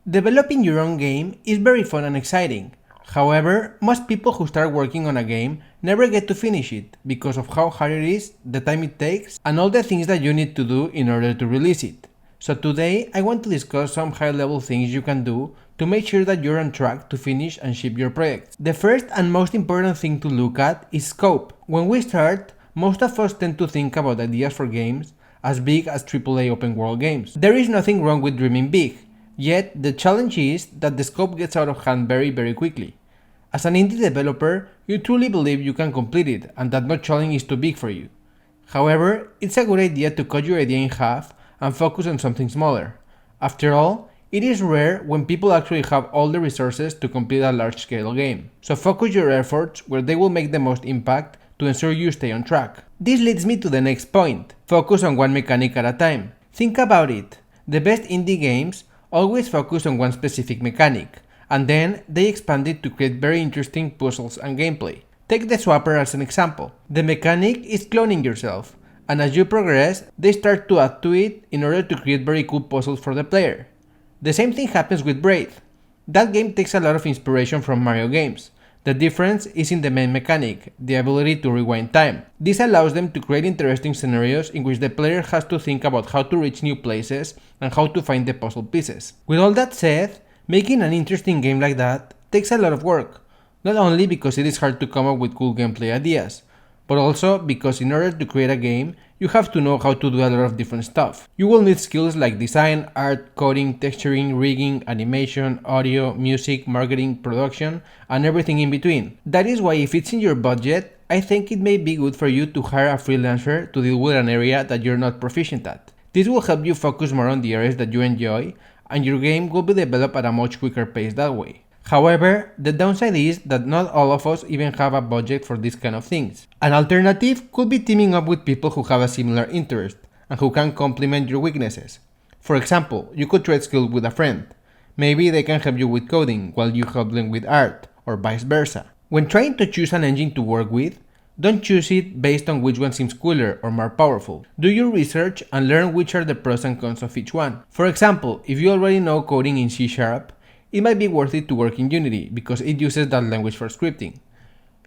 Developing your own game is very fun and exciting. However, most people who start working on a game never get to finish it because of how hard it is, the time it takes, and all the things that you need to do in order to release it. So today, I want to discuss some high-level things you can do to make sure that you're on track to finish and ship your projects. The first and most important thing to look at is scope. When we start, most of us tend to think about ideas for games as big as AAA open world games. There is nothing wrong with dreaming big, yet the challenge is that the scope gets out of hand very quickly. As an indie developer, you truly believe you can complete it and that no challenge is too big for you. However, it's a good idea to cut your idea in half and focus on something smaller. After all, it is rare when people actually have all the resources to complete a large-scale game. So focus your efforts where they will make the most impact to ensure you stay on track. This leads me to the next point. Focus on one mechanic at a time. Think about it. The best indie games always focus on one specific mechanic, and then they expand it to create very interesting puzzles and gameplay. Take the Swapper as an example. The mechanic is cloning yourself, and as you progress, they start to add to it in order to create very cool puzzles for the player. The same thing happens with Braid. That game takes a lot of inspiration from Mario games. The difference is in the main mechanic, the ability to rewind time. This allows them to create interesting scenarios in which the player has to think about how to reach new places and how to find the puzzle pieces. With all that said, making an interesting game like that takes a lot of work, not only because it is hard to come up with cool gameplay ideas, but also because in order to create a game, you have to know how to do a lot of different stuff. You will need skills like design, art, coding, texturing, rigging, animation, audio, music, marketing, production, and everything in between. That is why if it's in your budget, I think it may be good for you to hire a freelancer to deal with an area that you're not proficient at. This will help you focus more on the areas that you enjoy, and your game will be developed at a much quicker pace that way. However, the downside is that not all of us even have a budget for these kind of things. An alternative could be teaming up with people who have a similar interest and who can complement your weaknesses. For example, you could trade skills with a friend. Maybe they can help you with coding while you help them with art, or vice versa. When trying to choose an engine to work with, don't choose it based on which one seems cooler or more powerful. Do your research and learn which are the pros and cons of each one. For example, if you already know coding in C#, it might be worth it to work in Unity because it uses that language for scripting.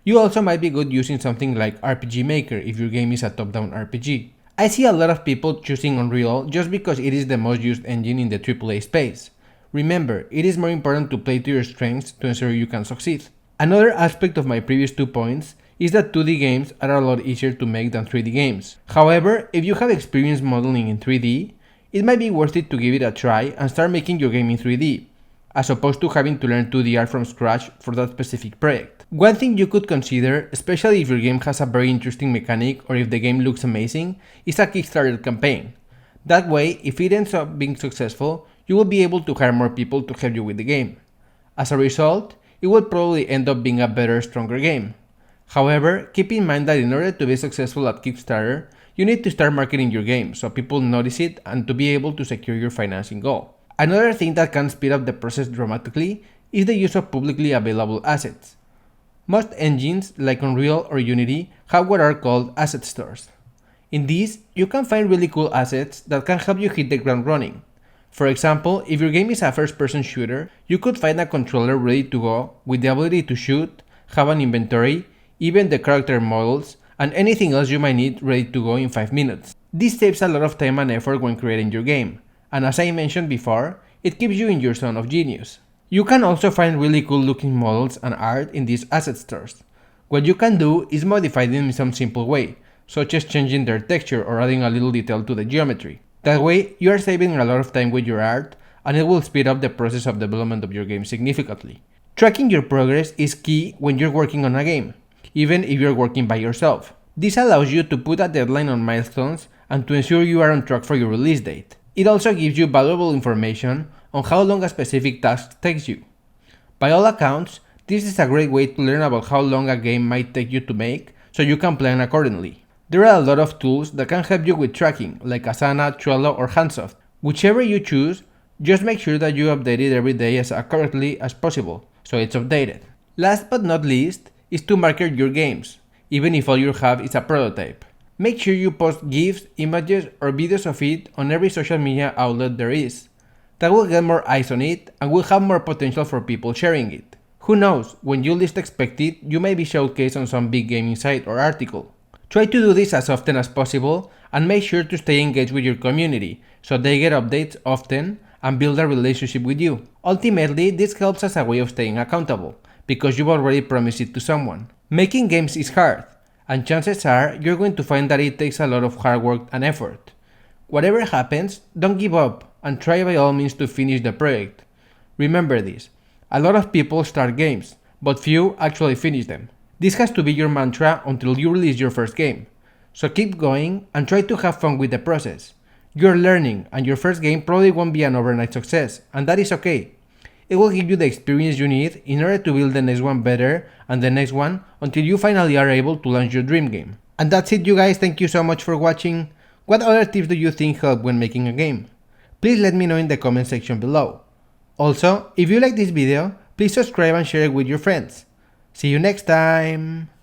You also might be good using something like RPG Maker if your game is a top-down RPG. I see a lot of people choosing Unreal just because it is the most used engine in the AAA space. Remember, it is more important to play to your strengths to ensure you can succeed. Another aspect of my previous 2 points is that 2D games are a lot easier to make than 3D games. However, if you have experience modeling in 3D, it might be worth it to give it a try and start making your game in 3D, as opposed to having to learn 2D art from scratch for that specific project. One thing you could consider, especially if your game has a very interesting mechanic or if the game looks amazing, is a Kickstarter campaign. That way, if it ends up being successful, you will be able to hire more people to help you with the game. As a result, it will probably end up being a better, stronger game. However, keep in mind that in order to be successful at Kickstarter, you need to start marketing your game so people notice it and to be able to secure your financing goal. Another thing that can speed up the process dramatically is the use of publicly available assets. Most engines, like Unreal or Unity, have what are called asset stores. In these, you can find really cool assets that can help you hit the ground running. For example, if your game is a first-person shooter, you could find a controller ready to go with the ability to shoot, have an inventory, even the character models, and anything else you might need ready to go in 5 minutes. This saves a lot of time and effort when creating your game, and as I mentioned before, it keeps you in your zone of genius. You can also find really cool looking models and art in these asset stores. What you can do is modify them in some simple way, such as changing their texture or adding a little detail to the geometry. That way, you are saving a lot of time with your art, and it will speed up the process of development of your game significantly. Tracking your progress is key when you're working on a game, even if you're working by yourself. This allows you to put a deadline on milestones and to ensure you are on track for your release date. It also gives you valuable information on how long a specific task takes you. By all accounts, this is a great way to learn about how long a game might take you to make, so you can plan accordingly. There are a lot of tools that can help you with tracking, like Asana, Trello, or Handsoft. Whichever you choose, just make sure that you update it every day as accurately as possible, so it's updated. Last but not least is to market your games, even if all you have is a prototype. Make sure you post GIFs, images, or videos of it on every social media outlet there is. That will get more eyes on it and will have more potential for people sharing it. Who knows, when you least expect it, you may be showcased on some big gaming site or article. Try to do this as often as possible and make sure to stay engaged with your community so they get updates often and build a relationship with you. Ultimately, this helps as a way of staying accountable, because you've already promised it to someone. Making games is hard, and chances are you're going to find that it takes a lot of hard work and effort. Whatever happens, don't give up and try by all means to finish the project. Remember this, a lot of people start games, but few actually finish them. This has to be your mantra until you release your first game. So keep going and try to have fun with the process. You're learning, and your first game probably won't be an overnight success, and that is okay. It will give you the experience you need in order to build the next one better and the next one until you finally are able to launch your dream game. And that's it, you guys. Thank you so much for watching. What other tips do you think help when making a game? Please let me know in the comment section below. Also, if you like this video, please subscribe and share it with your friends. See you next time!